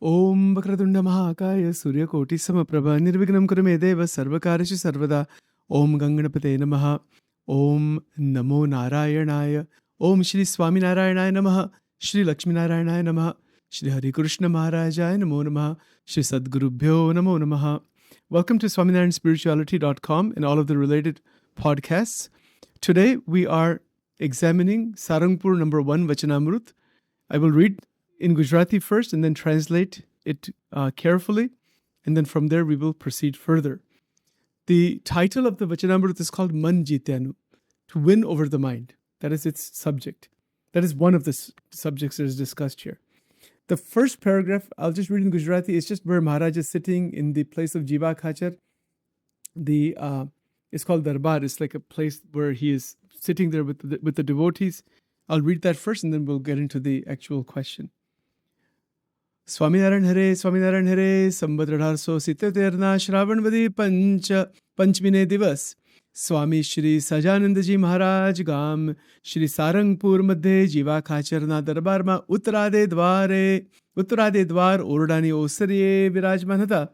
Om Vakratunda Mahakaya Surya Koti Samaprabha Nirvignam Kurume Sarvakarishu Sarvada Om Ganganapate Namaha Om Namo Narayanaya Om Shri Swami Narayanaya Namaha Shri Lakshmi Narayanaya Namaha Shri Hari Krishna Maharajaya Namo Namaha Shri Sadgurubhyo Namo Namaha. Welcome to SwaminarayanSpirituality.com and all of the related podcasts. Today we are examining Sarangpur number 1 Vachanamrut. I will read in Gujarati first and then translate it carefully, and then from there we will proceed further. The title of the Vachanamrut is called Man Jityanu, to win over the mind. That is its subject. That is one of the subjects that is discussed here. The first paragraph, I'll just read in Gujarati, is just where Maharaj is sitting in the place of Jiva Khachar. It's called Darbar. It's like a place where he is sitting there with the devotees. I'll read that first and then we'll get into the actual question. Swaminarayan Hare, Samvat 1870 Shravanvadi Panchmine Divas. Swami Shri Sajanand Ji Maharaj Gam Shri Sarangpur Madhe Jiva Khacharna Darbar Ma Uttarade Dwar Ordani Osariye Virajman Hata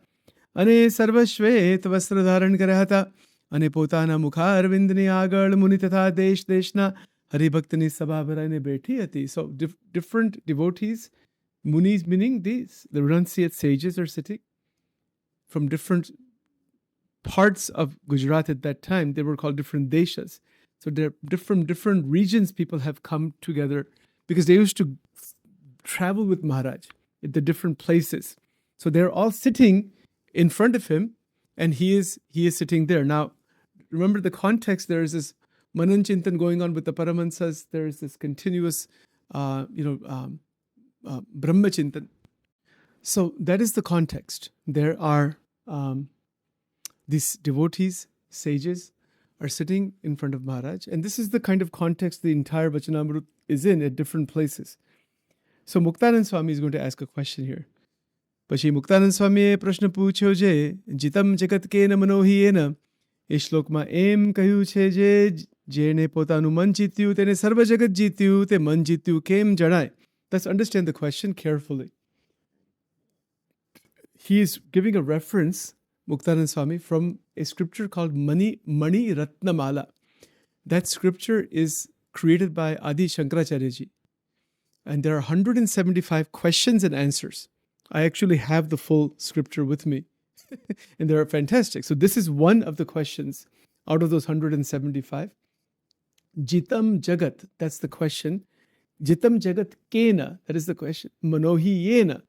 Ane Sarvashvet Vastra Dharan Kare Hata Ane Potana Mukhar Vindni Agal Muni Tatha Desh Deshna Hari Bhaktani Sabha Bharane Beti Ati. So different devotees, Munis meaning the renunciate sages are sitting from different parts of Gujarat at that time. They were called different deshas. So they're different regions people have come together because they used to travel with Maharaj at the different places. So they're all sitting in front of him and he is sitting there. Now, remember the context, there is this Manan Chintan going on with the Paramahansas. There is this continuous, Brahma Chintan. So that is the context. There are these devotees, sages, are sitting in front of Maharaj. And this is the kind of context the entire Vachanamrut is in at different places. So Muktanand Swami is going to ask a question here. Pashi Muktanand Swami prashna puchyo je, jitam jagat ke na manohi ena, e shlokma em kahyu che je, jene potanu man jityu, tene sarva jagat jityu, te man jityu kem janai. Let's understand the question carefully. He is giving a reference, Muktanand Swami, from a scripture called Mani Ratnamala. That scripture is created by Adi Shankaracharya Ji. And there are 175 questions and answers. I actually have the full scripture with me. And they are fantastic. So this is one of the questions out of those 175. Jitam Jagat, that's the question. Jitam Jagat Kena, that is the question. Manohi Yena.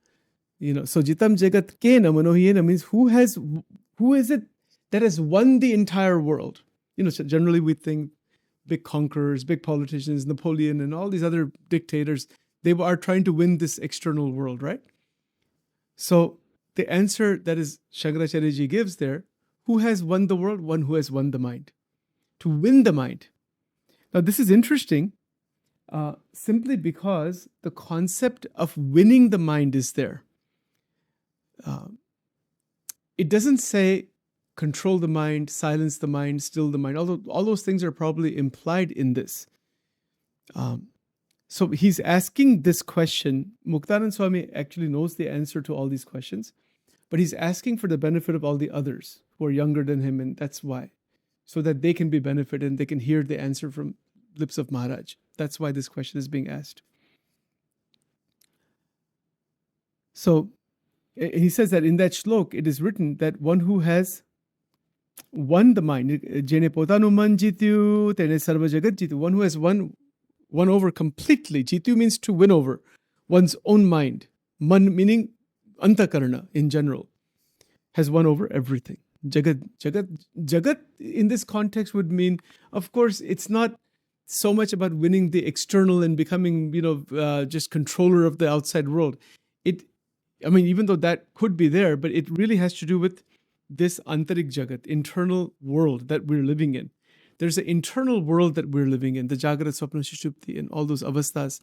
So Jitam Jagat Kena Manohi Yena means who is it that has won the entire world? So generally we think big conquerors, big politicians, Napoleon and all these other dictators, they are trying to win this external world, right? So the answer that is Shankaracharya Ji gives there, who has won the world? One who has won the mind. To win the mind. Now this is interesting. Simply because the concept of winning the mind is there. It doesn't say control the mind, silence the mind, still the mind, although all those things are probably implied in this. So he's asking this question. Muktanand Swami actually knows the answer to all these questions, but he's asking for the benefit of all the others who are younger than him, and that's why. So that they can be benefited and they can hear the answer from lips of Maharaj. That's why this question is being asked. So he says that in that shlok, it is written that one who has won the mind, Jene potanu man jityu, tene sarva jagat jityu, one who has won over completely. Jityu means to win over one's own mind. Man meaning antakarana in general, has won over everything. Jagat in this context would mean, of course, it's not so much about winning the external and becoming, just controller of the outside world. Even though that could be there, but it really has to do with this antarik jagat, internal world that we're living in. There's an internal world that we're living in, the Jagrat, Swapna, Sushupti, and all those avasthas.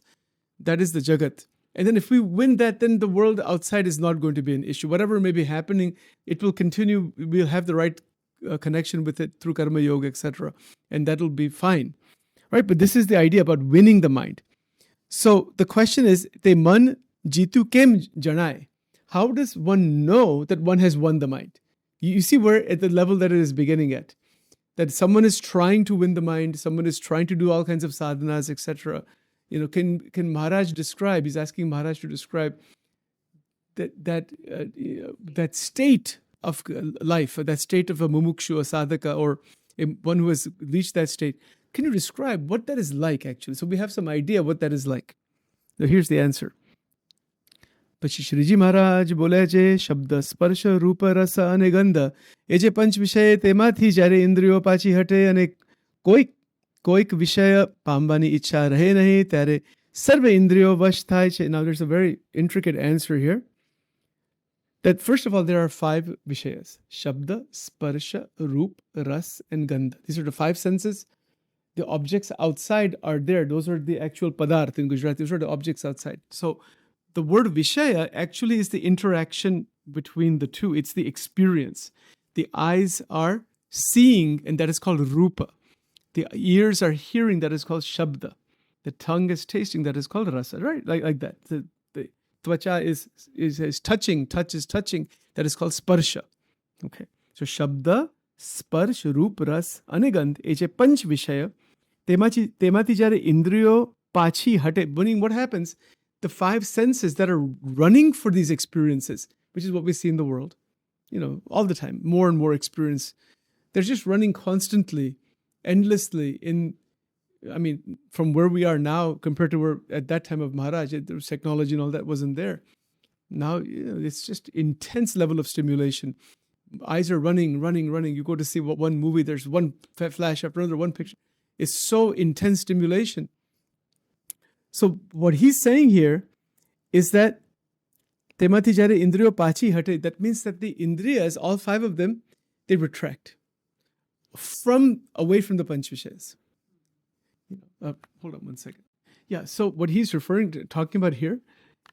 That is the jagat. And then if we win that, then the world outside is not going to be an issue. Whatever may be happening, it will continue. We'll have the right connection with it through karma yoga, etc. And that'll be fine. Right? But this is the idea about winning the mind. So the question is, te man jitu kem janai? how does one know that one has won the mind? You see where at the level that it is beginning at, that someone is trying to win the mind, someone is trying to do all kinds of sadhanas, etc. Can Maharaj describe? He's asking Maharaj to describe that state of life, that state of a mumukshu, a sadhaka, or one who has reached that state. Can you describe what that is like, actually? So we have some idea what that is like. So here's the answer. પછી શ્રીજી મહારાજ બોલે છે શબ્દ સ્પર્શ રૂપ રસ અને ગંધ એ જે પંચ વિષય તેમાંથી જ્યારે ઇન્દ્રિયો પાછી હટે અને કોઈક વિષય પામવાની ઈચ્છા રહે નહીં ત્યારે સર્વ ઇન્દ્રિયો વશ થાય છે. Now there's a very intricate answer here. That first of all, there are 5 vishayas: Shabda, Sparsha, Roop, Ras, and Gandha. These are the 5 senses. The objects outside are there. Those are the actual padarth in Gujarati. Those are the objects outside. So the word vishaya actually is the interaction between the two. It's the experience. The eyes are seeing, and that is called rupa. The ears are hearing, that is called shabda. The tongue is tasting, that is called rasa, right? Like that. The tvacha is touching, touch is touching, that is called sparsha. Okay. So shabda, sparsh, roop, ras, anigandh, એ જે પંચ વિષય તેમાંથી જ્યારે ઇન્દ્રિયો પાછી હટે, meaning what happens? The 5 senses that are running for these experiences, which is what we see in the world, all the time, more and more experience. They're just running constantly, endlessly from where we are now compared to where at that time of Maharaj, there was technology and all that wasn't there. Now, it's just intense level of stimulation. Eyes are running. You go to see one movie, there's one flash after another, one picture. It's so intense stimulation. So what he's saying here is that temati jare indriyo pachi hate, that means that the indriyas, all 5 of them, they retract away from the panch vishayas. Hold on one second. Yeah, so what he's talking about here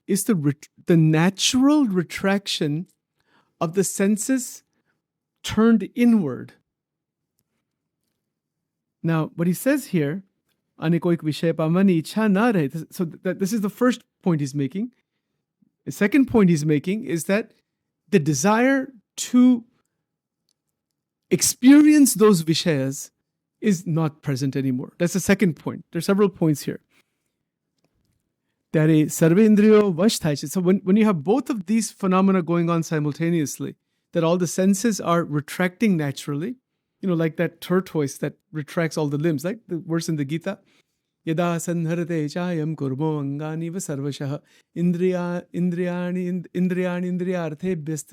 is the natural retraction of the senses turned inward. Now, what he says here, so this is the first point he's making. The second point he's making is that the desire to experience those vishayas is not present anymore. That's the second point. There's several points here. So when you have both of these phenomena going on simultaneously, that all the senses are retracting naturally, like that tortoise that retracts all the limbs, like the verse in the Gita, Yada sanharate chayam kurmo angani va sarvashah indriyani indriyarthebhyas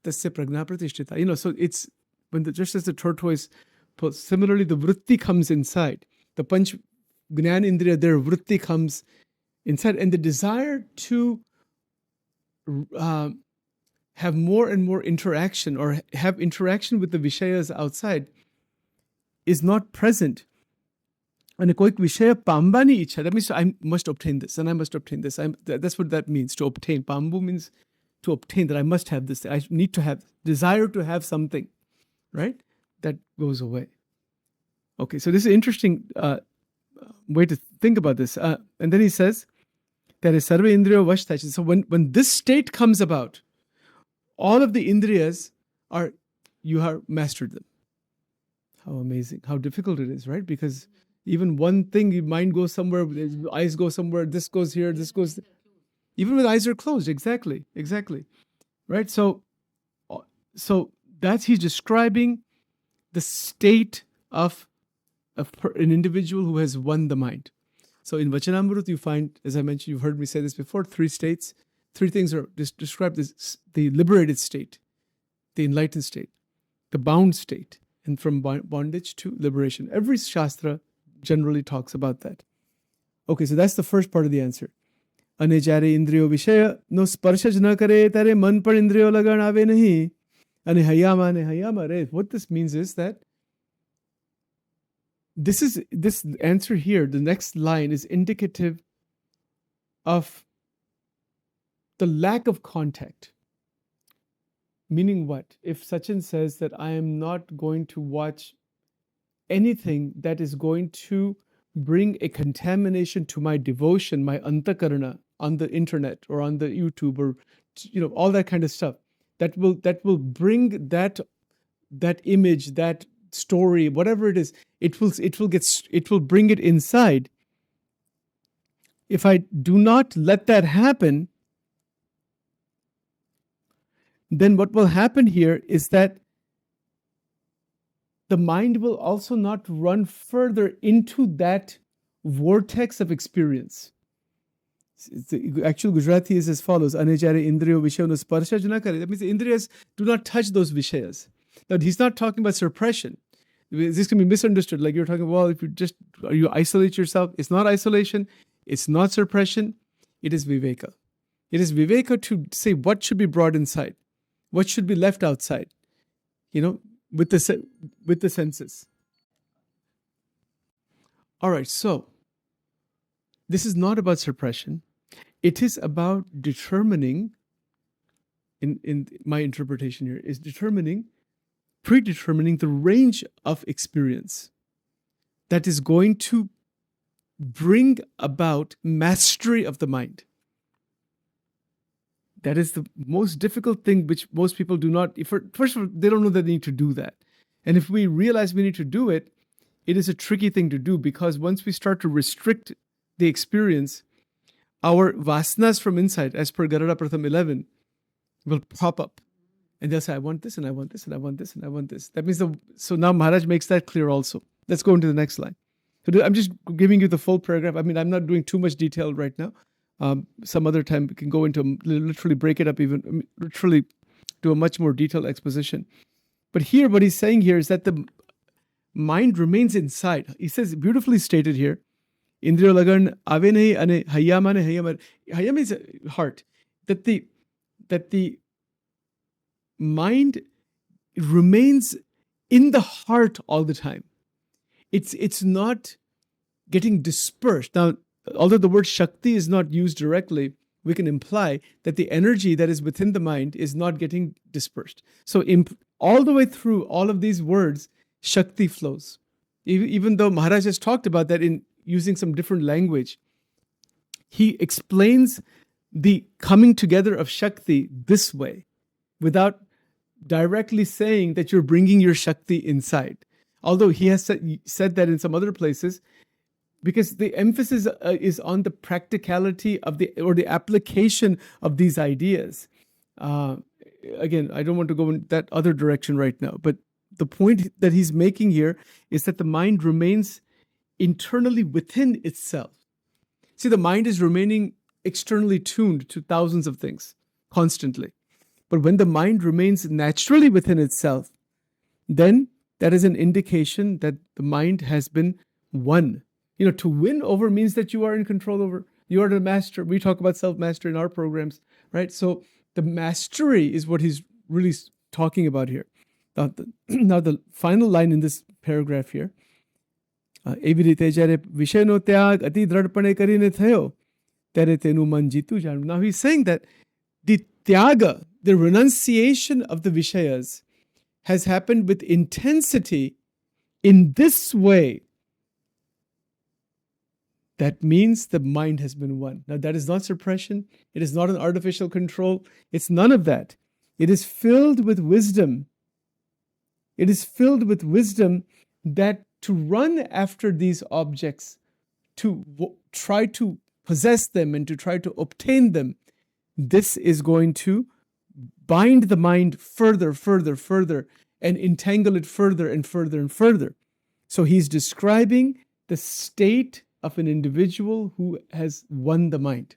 tasya prajna pratishtita. So it's just as the tortoise, similarly the vritti comes inside. The panch gnan indriya, their vritti comes inside, and the desire to have more and more interaction or have interaction with the vishayas outside is not present. And koik vishaya pambani ichha, that means I must obtain this and I must obtain this. That's what that means, to obtain. Pambu means to obtain, that I must have this. I need to have, desire to have something, right? That goes away. Okay, so this is an interesting way to think about this. And then he says, that is sarva indriyo vash thachi. So when this state comes about, all of the indriyas you have mastered them. How amazing, how difficult it is, right? Because even one thing, your mind goes somewhere, eyes go somewhere, this goes here, this goes there. Even with eyes are closed, exactly. Right? So that's, he's describing the state of an individual who has won the mind. So in Vachanamrut, you find, as I mentioned, you've heard me say this before, 3 states. 3 things are described as the liberated state, the enlightened state, the bound state, and from bondage to liberation. Every Shastra generally talks about that. Okay, so that's the first part of the answer. અને જ્યારે ઇન્દ્રિયો વિષય નો સ્પર્શ જ ન કરે ત્યારે મન પણ ઇન્દ્રિયો લગાણ આવે નહીં અને હૈયામાં રહે. What this means is that this answer here, the next line, is indicative of the lack of contact. Meaning what? If Sachin says that I am not going to watch anything that is going to bring a contamination to my devotion, my antakarana, on the internet or on the YouTube or all that kind of stuff that will bring that image, that story, whatever it is, it will bring it inside. If I do not let that happen, then what will happen here is that the mind will also not run further into that vortex of experience. The actual Gujarati is as follows: Ane jare indriyo vishayano sparsha jo na kare. That means the indriyas do not touch those vishayas. Now, he's not talking about suppression. This can be misunderstood. Like you're talking, well, if you isolate yourself, it's not isolation, it's not suppression, it is viveka. It is viveka to say what should be brought inside, what should be left outside, with the senses. All right, so this is not about suppression. It is about determining, in my interpretation here, is predetermining the range of experience that is going to bring about mastery of the mind. That is the most difficult thing, which most people do not, first of all, they don't know that they need to do that. And if we realize we need to do it, it is a tricky thing to do, because once we start to restrict the experience, our vasanas from inside, as per Garada Pratham 11, will pop up. And they'll say, I want this, and I want this, and I want this, and I want this. That means, so now Maharaj makes that clear also. Let's go into the next line. So I'm just giving you the full paragraph. I mean, I'm not doing too much detail right now. Some other time we can go into, literally break it up, even literally do a much more detailed exposition. But here, what he's saying here is that the mind remains inside. He says, beautifully stated here, Indriyo lagan ave nahi ane hayama ne hayama. Hayama is heart. That the mind remains in the heart all the time. It's not getting dispersed. Now, although the word Shakti is not used directly, we can imply that the energy that is within the mind is not getting dispersed. So all the way through all of these words, Shakti flows. Even though Maharaj has talked about that in using some different language, he explains the coming together of Shakti this way, without directly saying that you're bringing your Shakti inside. Although he has said that in some other places, because the emphasis is on the practicality of the application of these ideas. Again, I don't want to go in that other direction right now, but the point that he's making here is that the mind remains internally within itself. See, the mind is remaining externally tuned to thousands of things constantly. But when the mind remains naturally within itself, then that is an indication that the mind has been won. To win over means that you are in control over, you are the master. We talk about self-mastery in our programs, right? So the mastery is what he's really talking about here. Now the final line in this paragraph here, એવી રીતે જ્યારે વિષયનો ત્યાગ અતિ દ્રઢપણે કરીને થયો ત્યારે તેનું મન જીતું જાણવું. Now he's saying that the tyaga, the renunciation of the vishayas, has happened with intensity in this way. That means the mind has been won. Now that is not suppression. It is not an artificial control. It's none of that. It is filled with wisdom. It is filled with wisdom that to run after these objects, to try to possess them and to try to obtain them, this is going to bind the mind further, further, further, and entangle it further and further and further. So he's describing the state of an individual who has won the mind.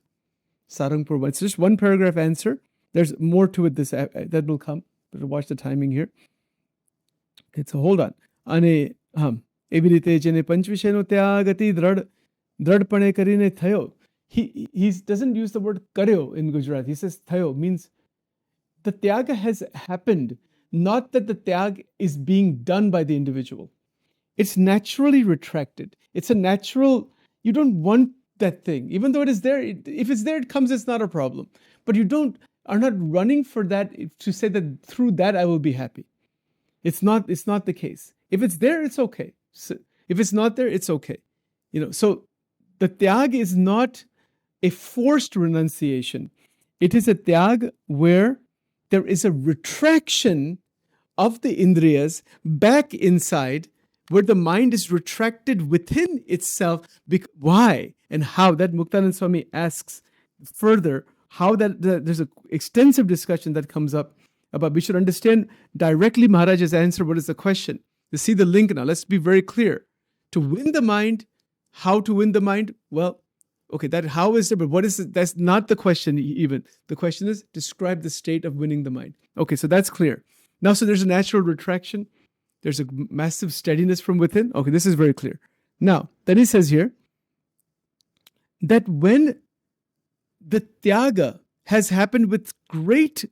Sarangpur. It's just one paragraph answer. There's more to it that will come. But watch the timing here. Okay, so hold on. એવી રીતે જેને પંચવિષયનો ત્યાગ અતિ દ્રઢપણે કરીને થયો. He doesn't use the word karyo in Gujarati. He says thayo, means the tyaga has happened, not that the tyag is being done by the individual. It's naturally retracted. It's a natural, you don't want that thing. Even though it is there, if it's there, it comes, it's not a problem. But you are not running for that to say that through that I will be happy. It's not the case. If it's there, it's okay. So if it's not there, it's okay. So the tyag is not a forced renunciation. It is a tyag where there is a retraction of the indriyas back inside, where the mind is retracted within itself. Why and how? That Muktanand Swami asks further how there's an extensive discussion that comes up about. We should understand directly Maharaj's answer. What is the question? You see the link now. Let's be very clear. To win the mind, how to win the mind? Well, okay, that how is it, but what is it? That's not the question even. The question is, describe the state of winning the mind. Okay, so that's clear. Now, so there's a natural retraction. There's a massive steadiness from within. Okay, this is very clear. Now, then he says here that when the tyaga has happened with great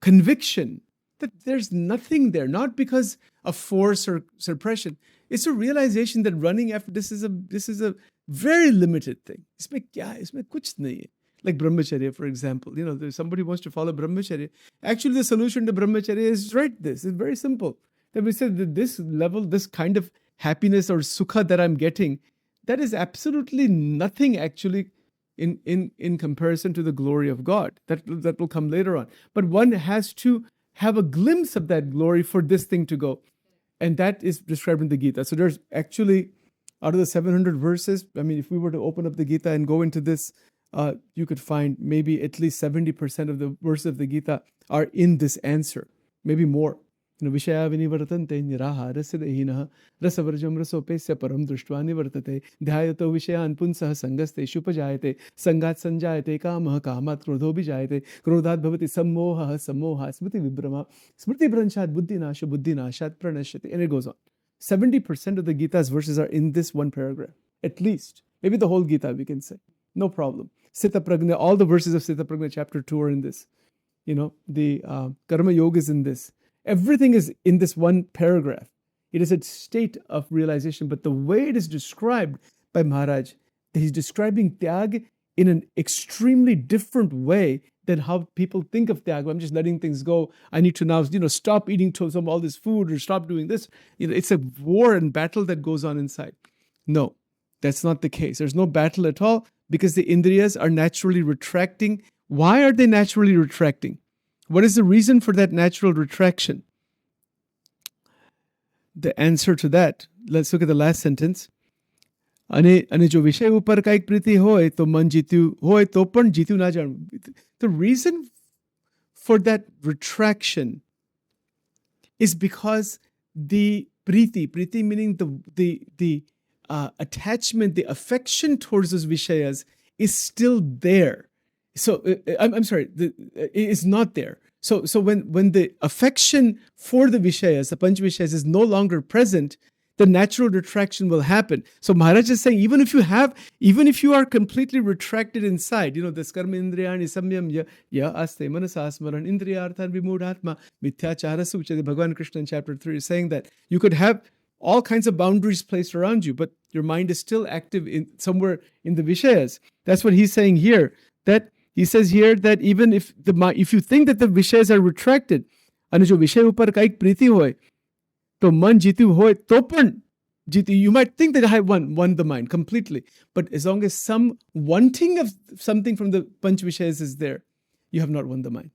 conviction, that there's nothing there, not because of force or suppression. It's a realization that running after this is a very limited thing. Isme kya hai? Isme kuch nahi hai. Like brahmacharya, for example. There's somebody wants to follow brahmacharya. Actually, the solution to brahmacharya is this. It's very simple. That we said that this level, this kind of happiness or sukha that I'm getting, that is absolutely nothing actually in comparison to the glory of God. That will come later on. But one has to have a glimpse of that glory for this thing to go. And that is described in the Gita. So there's actually, out of the 700 verses, I mean, if we were to open up the Gita and go into this, you could find maybe at least 70% of the verses of the Gita are in this answer, maybe more. Vishaya vinivartante niraha rasidehinaha rasavarjam rasopesya param drishtva nivartate dhyayato vishayan punsaha sangaste shupajayate sangat sanjayate kamaha kamat krodho bijayate krodhat bhavati sammoha sammoha smriti vibrama smriti branchat buddhi nashat pranashyate. And it goes on. 70% of the Gita's verses are in this one paragraph, at least. Maybe the whole Gita, we can say. No problem. Sita Prajna, all the verses of Sita Prajna chapter 2 are in this. The Karma Yoga is in this. Everything is in this one paragraph. It is a state of realization. But the way it is described by Maharaj, he's describing Tyag in an extremely different way than how people think of Tyag. I'm just letting things go. I need to now, stop eating all this food or stop doing this. It's a war and battle that goes on inside. No, that's not the case. There's no battle at all because the Indriyas are naturally retracting. Why are they naturally retracting? What is the reason for that natural retraction? The answer to that, let's look at the last sentence. The reason for that retraction is because the priti meaning the attachment, the affection towards those vishayas is still there. So I'm sorry, it is not there. So when the affection for the vishayas, the panch vishayas, is no longer present, the natural retraction will happen. So Maharaj is saying, even if you are completely retracted inside, this karma indriyani samyam ya aste manasasmaran indriyarthan vimudhatma mithyachara suchati. Bhagavan Krishna in chapter 3 is saying that you could have all kinds of boundaries placed around you, but your mind is still active somewhere in the vishayas. That's what he's saying here. That he says here that even if you think that the vishayas are retracted, and jo vishay upar kaik priti hoy, to man jitu hoy, topan jitu. You might think that I have won the mind completely, but as long as some wanting of something from the panch vishayas is there, you have not won the mind.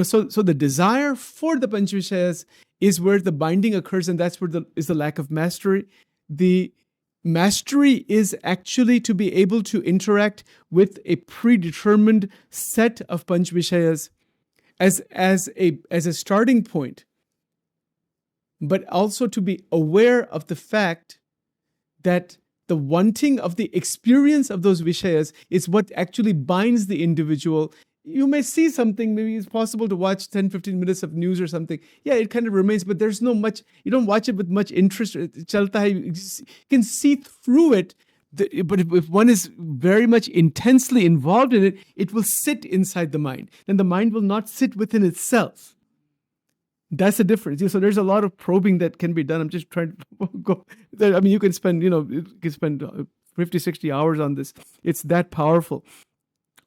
So the desire for the panch vishayas is where the binding occurs, and that's where is the lack of mastery. The mastery is actually to be able to interact with a predetermined set of panch vishayas as a starting point, but also to be aware of the fact that the wanting of the experience of those vishayas is what actually binds the individual. You may see something, maybe it's possible to watch 10-15 minutes of news or something. Yeah, it kind of remains, but there's no much, you don't watch it with much interest. Chalta hai, you can see through it. But if one is very much intensely involved in it, it will sit inside the mind. And the mind will not sit within itself. That's the difference. So there's a lot of probing that can be done. I'm just trying to go. I mean, you can spend 50, 60 hours on this. It's that powerful.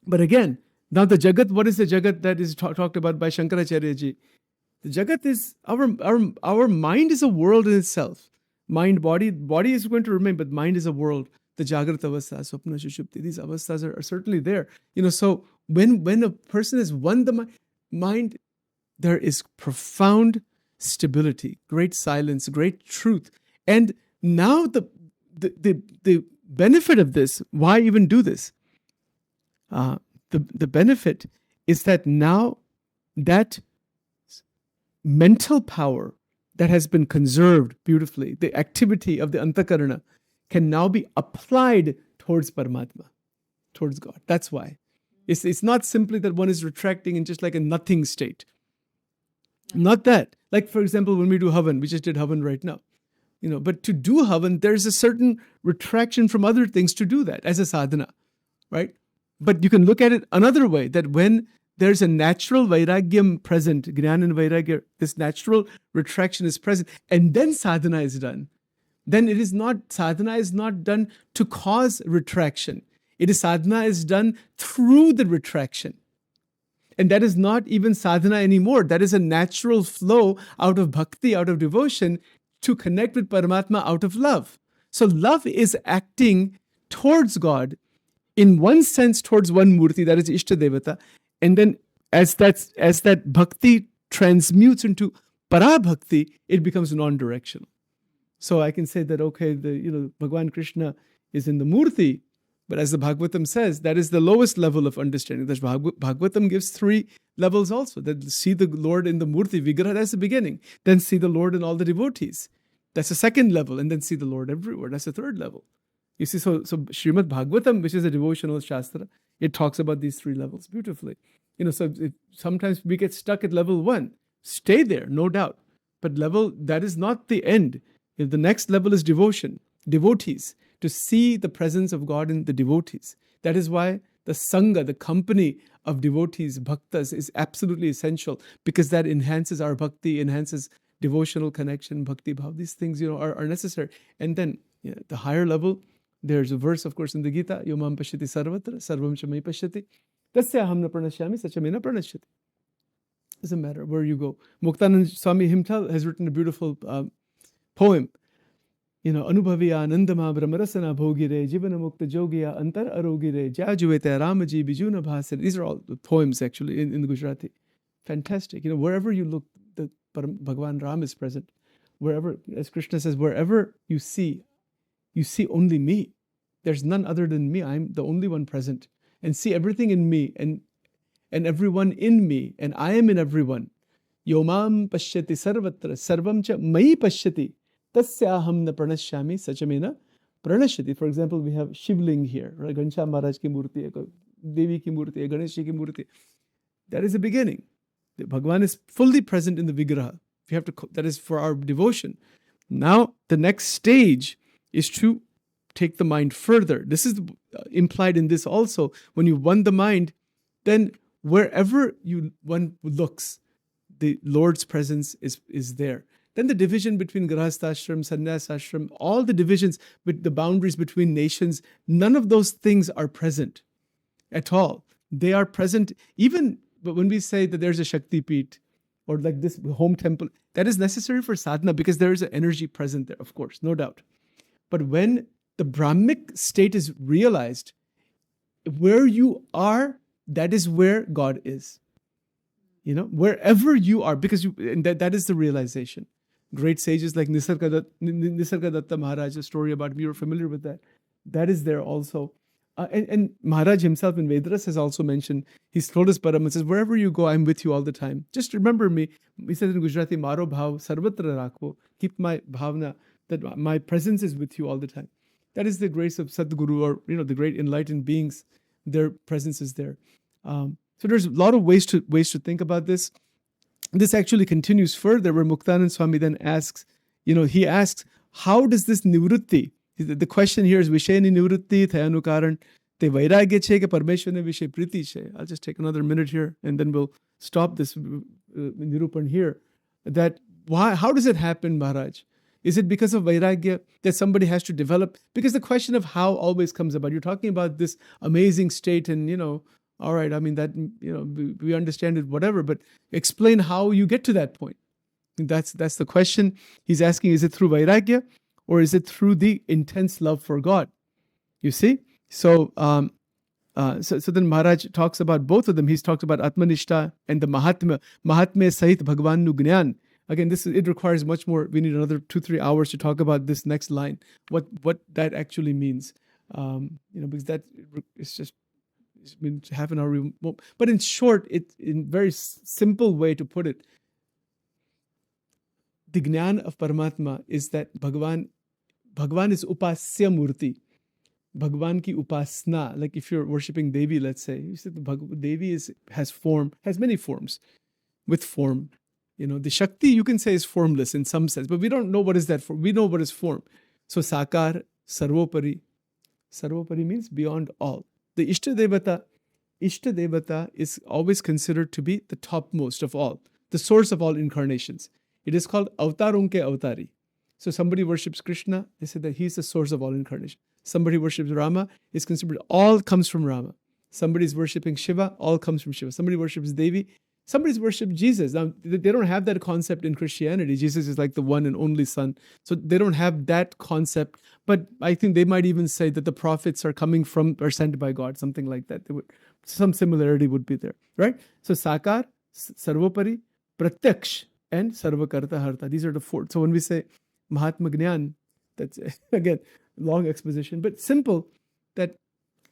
But again, now the Jagat, what is the Jagat that is talked about by Shankaracharya ji? The Jagat is, our mind is a world in itself. Mind, body is going to remain, but mind is a world. the Jagrata avastha, Swapna, Shushupti, these avasthas are certainly there. So when a person has won the mind, there is profound stability, great silence, great truth. And now the benefit of this, why even do this? The benefit is that now that mental power that has been conserved beautifully, the activity of the antakarana, can now be applied towards Paramatma, towards God. That's why. It's not simply that one is retracting in just like a nothing state. Not that. Like, for example, when we do Havan, we just did Havan right now. But to do Havan, there's a certain retraction from other things to do that as a sadhana, right? But you can look at it another way, that when there's a natural vairagyam present, Gnan and Vairagya, this natural retraction is present, and then sadhana is done, then sadhana is not done to cause retraction. Sadhana is done through the retraction. And that is not even sadhana anymore. That is a natural flow out of bhakti, out of devotion, to connect with Paramatma out of love. So love is acting towards God, in one sense towards one murti, that is Ishta Devata. And then as that bhakti transmutes into para bhakti, it becomes non-directional. So I can say that, okay, Bhagavan Krishna is in the murti, but as the Bhagavatam says, that is the lowest level of understanding. The Bhagavatam gives 3 levels also. That see the Lord in the murti, vigraha, that's the beginning. Then see the Lord in all the devotees. That's the second level. And then see the Lord everywhere. That's the third level. You see, so Srimad Bhagavatam, which is a devotional shastra, it talks about these 3 levels beautifully. Sometimes we get stuck at level 1. Stay there, no doubt. But that is not the end. The next level is devotion, devotees, to see the presence of God in the devotees. That is why the Sangha, the company of devotees, bhaktas, is absolutely essential, because that enhances our bhakti, enhances devotional connection, bhakti bhav. These things, are necessary. And then the higher level, there's a verse, of course, in the Gita, Yomam pashyati sarvatra, sarvam cha mai pashyati, tasya aham na pranashyami, sachamena pranashyati. Doesn't matter where you go. Muktanand Swami himself has written a beautiful poem. Anubhavi anandama brahmarasana bhogire, jivana mukta jogiya antar arogire, jajuvete ramaji bijuna bhasir. These are all the poems actually in the Gujarati. Fantastic. Wherever you look, the Bhagavan Ram is present. Wherever, as Krishna says, wherever you see only me. There's none other than me. I'm the only one present. And see everything in me and everyone in me, and I am in everyone. Yomam pashyati sarvatra, sarvam cha mai pashyati, tasyaham na pranashyami, sachamena pranashyati. For example, we have Shivling here, right? Ganesha Maharaj ki murti, Devi ki murti, Ganesh ki murti. That is the beginning. The Bhagavan is fully present in the Vigraha. That is for our devotion. Now, the next stage is to take the mind further. This is implied in this also. When you won the mind, then wherever one looks, the Lord's presence is there. Then the division between Grahasthashram, Sannyasashram, all the divisions, with the boundaries between nations, none of those things are present at all. They are present even when we say that there's a Shakti Peeth or like this home temple, that is necessary for sadhana because there is an energy present there, of course, no doubt. But when the Brahmic state is realized, where you are, that is where God is. Wherever you are, because that is the realization. Great sages like Nisargadatta Maharaj, a story about me, you're familiar with that. That is there also. And Maharaj himself in Vedas has also mentioned, he's told us Param, says, wherever you go, I'm with you all the time. Just remember me. He says in Gujarati, Maro bhav sarvatra rakho. Keep my bhavna, that my presence is with you all the time. That is the grace of Sadguru, or the great enlightened beings. Their presence is there. So there's a lot of ways to think about this. This actually continues further, where Muktanand Swami then asks, he asks, how does this nivrutti? The question here is Vishayani nivrutti thayanukaran te vairagya che ke parmeshwar vishay priti che. I'll just take another minute here and then we'll stop this nirupan here. How does it happen, Maharaj? Is it because of vairagya that somebody has to develop? Because the question of how always comes about. You're talking about this amazing state and, all right, I mean, that, we understand it, whatever, but explain how you get to that point. That's the question he's asking. Is it through vairagya or is it through the intense love for God? You see? So then Maharaj talks about both of them. He's talked about Atmanishta and the Mahatma. Mahatma Sahit Bhagwan Nu Gnan. Again, it requires much more. We need another 2-3 hours to talk about this next line, what that actually means. Because that it's just it's been half an hour. But in short, in very simple way to put it, the Gnan of Paramatma is that Bhagwan is Upasya Murti. Bhagwan ki upasna, like if you're worshipping Devi, let's say, you said Devi has many forms, with form. The Shakti you can say is formless in some sense, but we don't know what is that form. We know what is form. So Sakar, Sarvopari. Sarvopari means beyond all. The Ishta Devata is always considered to be the topmost of all, the source of all incarnations. It is called Avatarunke Avatari. So somebody worships Krishna, they say that he's the source of all incarnation. Somebody worships Rama, is considered all comes from Rama. Somebody's worshipping Shiva, all comes from Shiva. Somebody worships Devi, somebody's worshipped Jesus. Now, they don't have that concept in Christianity. Jesus is like the one and only Son. So they don't have that concept. But I think they might even say that the prophets are coming from or sent by God, something like that. Some similarity would be there, right? So Sakar, Sarvopari, Pratyaksh, and Sarvakarta Harta. These are the four. So when we say Mahatma Gnan, that's again long exposition, but simple, that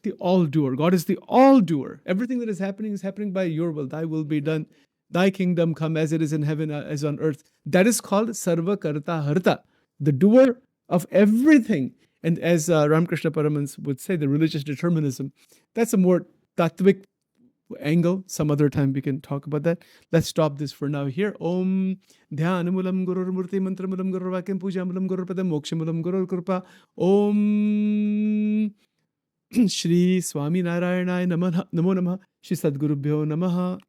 the all-doer. God is the all-doer. Everything that is happening by your will. Thy will be done. Thy kingdom come as it is in heaven as on earth. That is called Sarvakarta Harta, the doer of everything. And as Ramakrishna Paramans would say, the religious determinism, that's a more tattvic angle. Some other time we can talk about that. Let's stop this for now here. Om Dhyanamulam Gurur Murti Mantramulam Gurur Vakyam Pujamulam Gurur Padam Mokshamulam Gurur Kripa. Om Shri Swami Narayanaya Namo Namaha. Shri Sadgurubhyo Namaha.